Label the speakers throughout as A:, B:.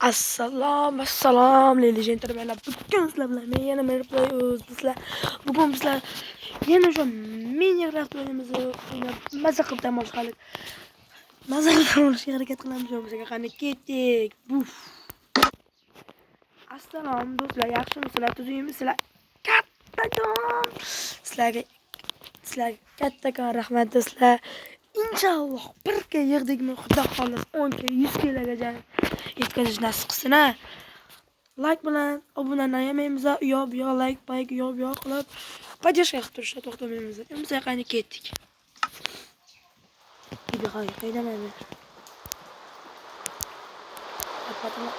A: Assalom, ladies and gentlemen. Bugun sizlar bilan men yana bugun bizlar yana shu Minecraft o'yinimizni o'ynab maza qilib dam olishga harakat qilamiz. Bizga qani ketdik. Buf. Assalom do'stlar, yaxshimisizlar? Tuzukmisizlar? Kattakon. Sizlarga kattakon rahmat do'stlar. İnşallah 1 ga yig'dikmi, xudo xolos 10 ga 100 gaga yetkazish nasib qilsin. Like bilan obunani yemaymiz, bu yoq like, bu yoq qilib podдержка qilib turishda to'xtamaymiz. Biz qani ketdik. Qaydaman. Apatini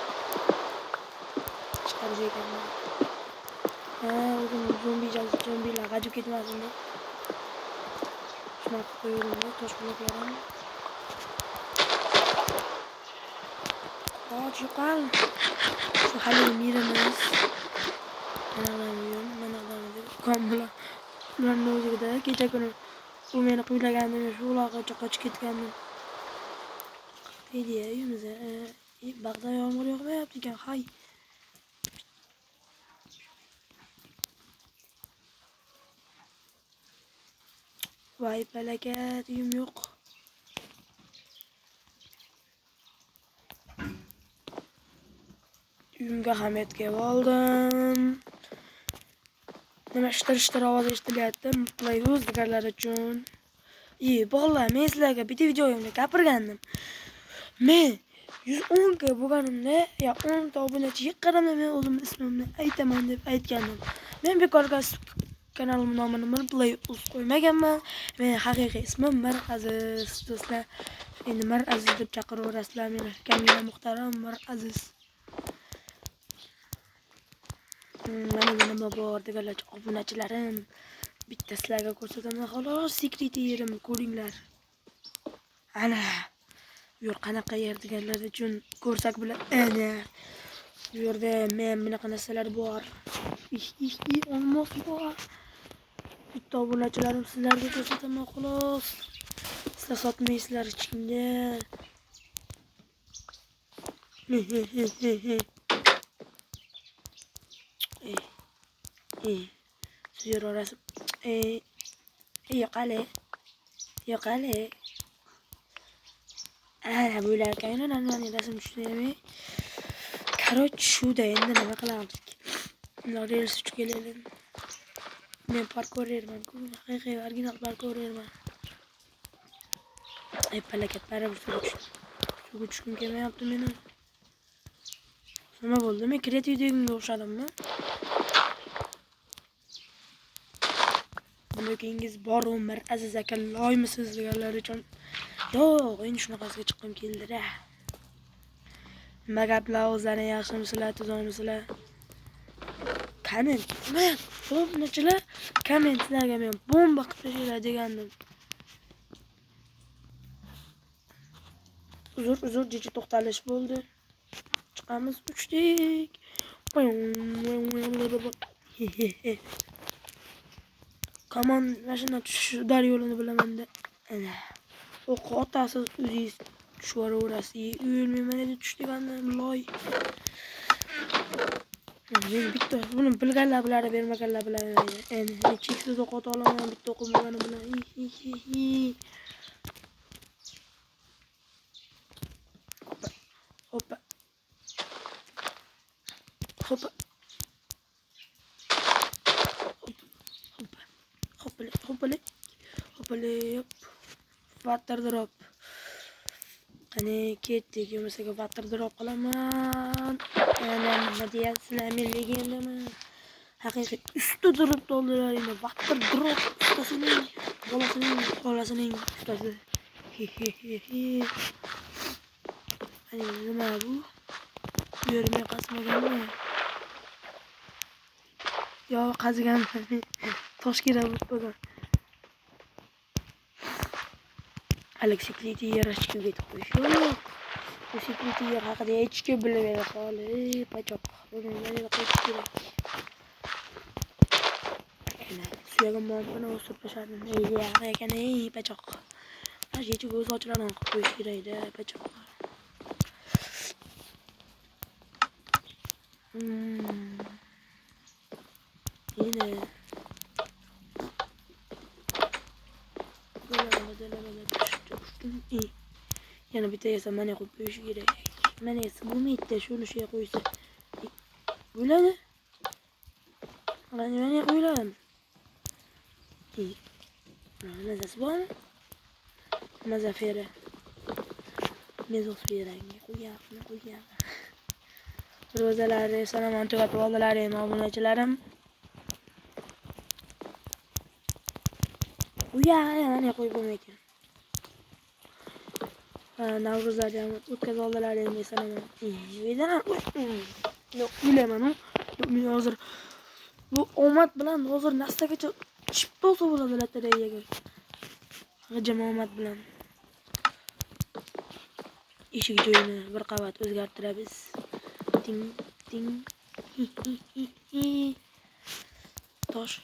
A: chiqarish ekanman. O'zim zombilar g'ajib ketmasin deb. Shunaqa qo'yaverdim, tosh bloklarim. Yo'qol. Shu hali miramiz. Mana komla. Ularning o'zida kecha kuni u meni qo'ylagandim, shu uloqqa qochib ketgandim. Deydi uyimizda. Bag'da yomg'ir yog'mayapti ekan, hay. Voy balakat, uyim yo'q. Uyimga ham yetib oldim. Nima ishtir ovoz eshitilyapti? Play deganlar uchun. Bog'lar, men sizlarga bitta videoyimda gapirgandim. Men 110 ga bo'lganimda, 10 ta obunachi yiqqanimda men o'zimning ismimni aytaman deb aytgandim. Men bekorga kanalim nomini Play qo'ymaganman. Men haqiqiy ismim Miraziz do'stlar. Endi Miraziz deb chaqiraverasizlar meni. Kamina muhtaram Miraziz. Mana nima bor deganlar obunachilarim. Bitta sizlarga ko'rsataman xolos, secret yerim ko'ringlar. Ana. Bu yer qanaqa yer deganlar uchun ko'rsak bilan ana. Bu yerda men bunaqa narsalar bor. Olmos bor. Bitta obunachilarim sizlarga ko'rsataman xolos. Sizlar sotmaysizlar hech kimga. Suyur orasi. Yo'qale. Ana bo'larkan, ana rasm tushiraymi? Короче, shuda endi nima qilamiz? Reels uchib kelaylik. Men parkourerman, haqiqiy original parkourerman. Palakat baribir suvga tushkim kelmayapti meni. Nima bo'ldi? Men kreativ videoga o'xshadimmi? Bunagingiz bormi Miraziz aka, loymisiz deganlar uchun. Yo'q, endi shunaqasiga chiqqim keldi-da. Nima gaplar o'zlari yaxshimisizlar, tuzukmisizlar? Komment, obunachilar, kommentlarga men bomba qilib tashlaylar degandim. Uzr, jiji to'xtalish bo'ldi. Chiqamiz, uchdik. Kamon mashina tushish dar yo'lini bilaman-da. Ana. O'q otasiz o'zingiz tushiraverasiz. O'lmayman deb tushdigandim, loy. Men bitta buni bilganlar bilan bermaganlar bilan endi cheksiz o'q ota olaman bitta o'qim bo'lgani bilan. Hoppa. Hoppale. Water drop. Qani ketdik, yo'masaga water drop qilaman. Ana nima deyapsizlar, men legendaman. Haqiqiy usta turib oldilar endi water drop ustasining bolasining ustasi. Ani nima bu? Yerga qasmaganmi? Yo, qaziganman. Tosh kerak bo'lgan. Alex secret yer ochib ketib qo'yish. Yo'q. Bu secret yer haqida hech kim bilmaydi xolos. Pachoq. Buni yana qo'yish kerak. Ana, suyaga mompani o'sib tashladim. Ekan, pachoq. Hech ko'z ochlarni qilib qo'yish kerak-da, pachoq. Yine. Yana bitta esa mana qo'yib qo'yish kerak. Mana esa bo'lmaydi, shuni shunga qo'ysa. Bo'ladi. Mana qo'yiladi. Mazasi bormi? Mazafera. Mezosferanga qo'yapman. Ro'zalari salomon tugatib oldalaring, obunachilarim. Mana qo'yib bo'lmaydi. Navruzlarni o'tkazib oldalaring, salomon. Yo'q, bilaman. Men hozir bu omad bilan hozir nastagacha chipta olsa bo'ladi lotereyaga. G'ijim omad bilan. Eshik joyini bir qavat o'zgartiramiz. Ting ting. Tosh.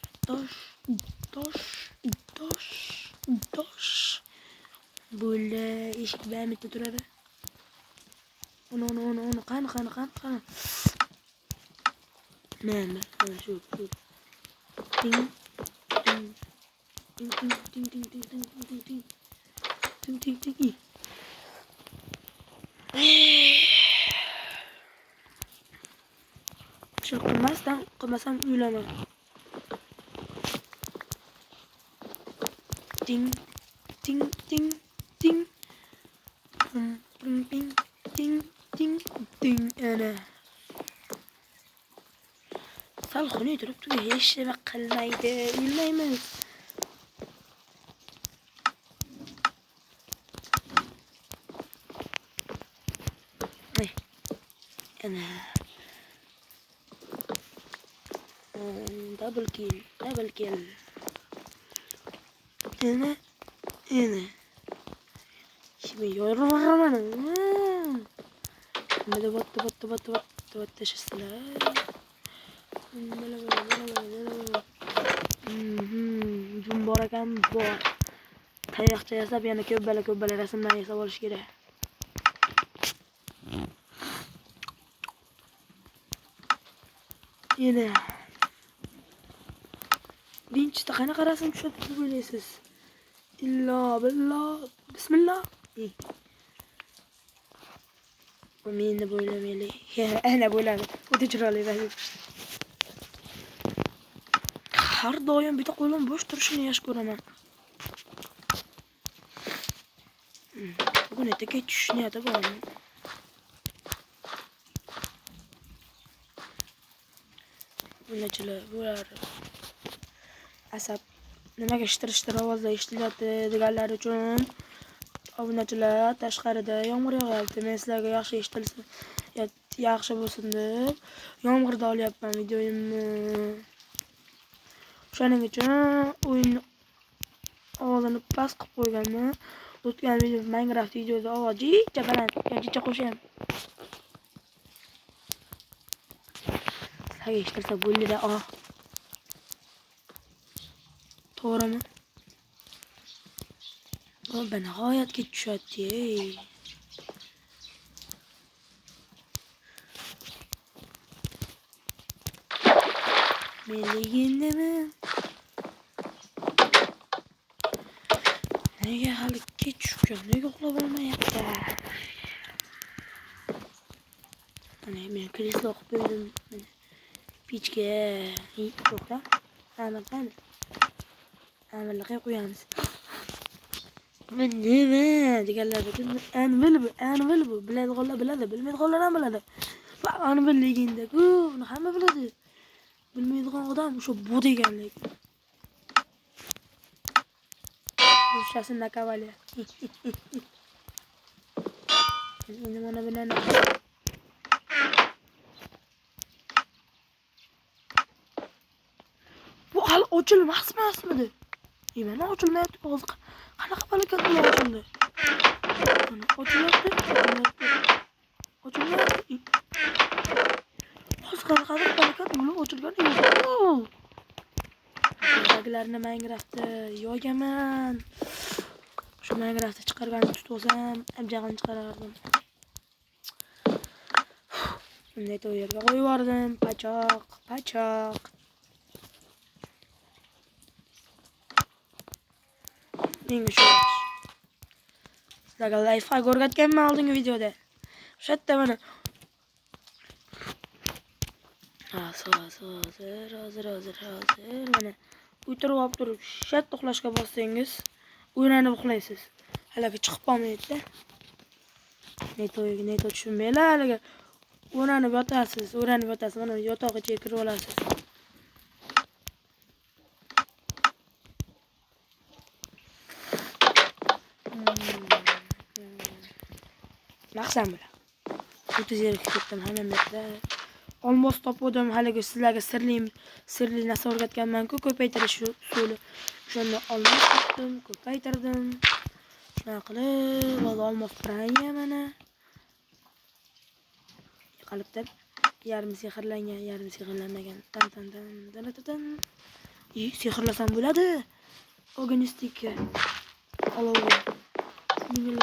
A: Bo'ldi, eshik bilan bitta turadi. Uni qani. Mana shu. Ting. Shu qilmasam uylaman. Ting. Ana. Sal xunuk turibdi, hech nima qilmaydi. Uylaymiz. Ana. Double kill. Ana. Şimdi yorulmaman. Şimdi bat taşısılar. Bor ekan, bor. Tayoqcha yasab, yana ko'p-bala rasmlar yasab olish kerak. Yana. Birinchida qanaqa rasm tushadi deb o'ylaysiz? Illo billah. Bismillah. Bu meni bo'ylamayli. Ana bo'ladi. O'ta chiroyli rasm. Har doim bitta qo'lim bo'sh turishini yaxshi ko'raman. Bugun ertaga tushish niyati bormi? Bunachilar bo'lar. Asab nimaga shtir ovozlar eshitilyapti deganlar uchun obunachilar tashqarida yomg'ir yog'yapti. Men sizlarga yaxshi eshitilsin, yaxshi bo'lsin deb yomg'irda olyapman videoyimni. Shuning uchun o'yin ovozini past qilib qo'yganman. O'tgan video Minecraft videoda ovoz jicha baland, jicha qo'shayam. Sizlarga eshitilsa bo'ldi-da. To'g'rimi? Bu nihoyatga tushadi. Menligindimi? Nega hali kech tushgan? Nega uxlab olmayapti? Mana men kreslo qilib qo'ydim. Pichga yo'qda. Ta'mirdan. Ta'mirga qo'yamiz. Men nima deganlar uchun anvil bu. Biladiganlar biladi, bilmaydiganlar ham biladi. Va anvil deganda-ku, uni hamma biladi. Bilmaydigan odam o'sha bu deganlik. Ruschasini nakavali. Endi mana bilan bu hali ochilmasmidi? Mana ochilmayapti hozir. Qanaqa balakat bilan ochildi? Mana ochilyapti. Ochilmayapti. Hozir qanaqa balakat bilan ochilgan edi. Buglarni Minecraftda yo'gaman. Shu Minecraftda chiqarganimni tutib olsam, abjag'ini chiqarardim. Bunday o yerga qo'yib yubordim. Pachoq. Menga shu yaxshi. Sizlarga lifehack o'rgatganman oldingi videoda. O'sha yerda mana hozir mana o'tirib olib turib shat uxlashga bossangiz o'ylanib uxlaysiz. Haligi chiqib qolmaydi-da. Neto tushunmaylar haligi. O'ylanib yotasiz, mana yotoqqa kirib olasiz. Maqsam bilan. 30 yerga ketdim hammamda. Olmos topdim, haligi sizlarga sirli narsa o'rgatganman-ku, ko'paytirish usuli. Shunda olmos topdim, ko'paytirdim. Shuna qilib, olmos pranya mana. Qalbda yarim sehrlangan, yarim sehrlanmagan. Tan. Sehrlasam bo'ladi. Organistik. Olovga. Dingil.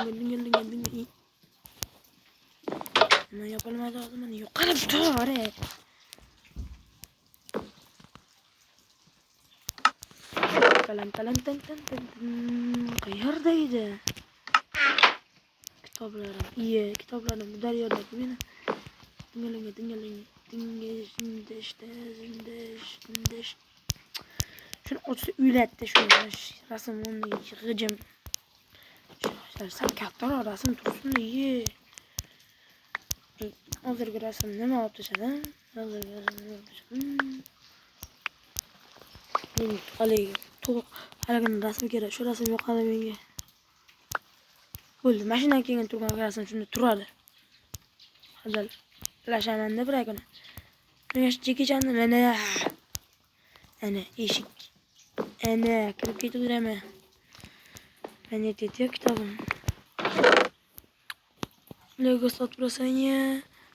A: Nima yapolmadi hozir meni yo'qolib tur. Talan. Qayerda edi? Kitoblarim daryodagi meni. Dingish. Shuni ochsa uylatdi shuni. Rasm uni g'ijim. Sen kattaroq rasm tursin. Hozirgi rasm nima olib tashladim? Haligi rasm kerak. Shu rasm yoqadi menga. Bo'ldi. Mashinadan kelgan turgan rasm shunda turadi. Hozir lashamanda bir kuni. Menga Jeki Channi mana. Ana eshik. Ana kirib ketaveraman. Mana yerda kitobim. Lego sotib-rasanya,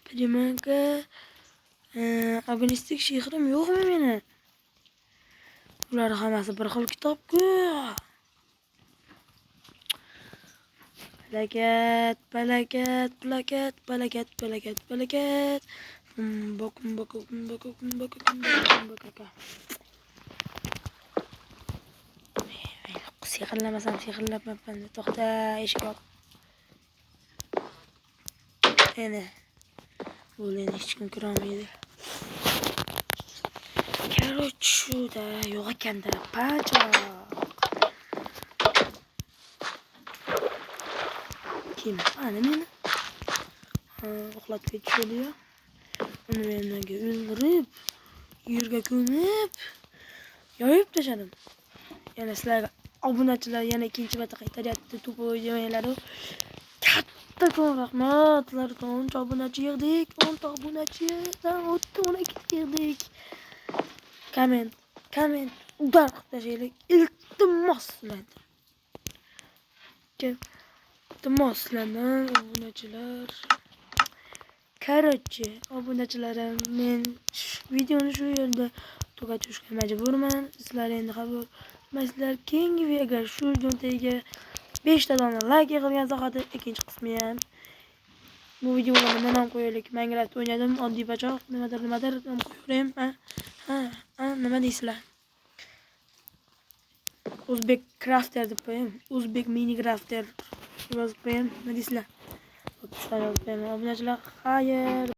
A: primanka, organistik shehrim yo'qmi meni? Ular hammasi bir xil kitob-ku. Palakat. Kumbaka. Sehrlamasam sehrlabman. To'xta, eshik op. Ana. Bo'ldi, hech kim kirolmaydi. Короче, shuda yo'q ekanda, pachoq. Kim? Ana meni. Uxlatib ketishdi-yu. Uni menga o'ldirib, yerga ko'mib, yoyib tashladim. Yana sizlarga obunachilar yana ikkinchi marta qaytaryapti, to'pol demanglar-ku. Katta rahmatlar, 10 obunachi yig'dik, 10 obunachidan 12 yig'dik. Komment ular qilishaylik. Iltimos sizlardan obunachilar. Короче, obunachilarim, men videoni shu yerda tugatishga majburman. Sizlar endi qabul qilmaysizlar. Keyingi agar shu videoga 5 ta dona like qilgan zahoti ikkinchi qismi ham. Bu videoga nima nom qo'yaylik? Minecraft o'ynadim, oddiy pachoq, nimadir nom qo'yayim. Nima deysizlar? O'zbek crafter deb qo'yayim. O'zbek mini crafter yozib qo'yayim. Nima deysizlar? Obunachilar, xayr.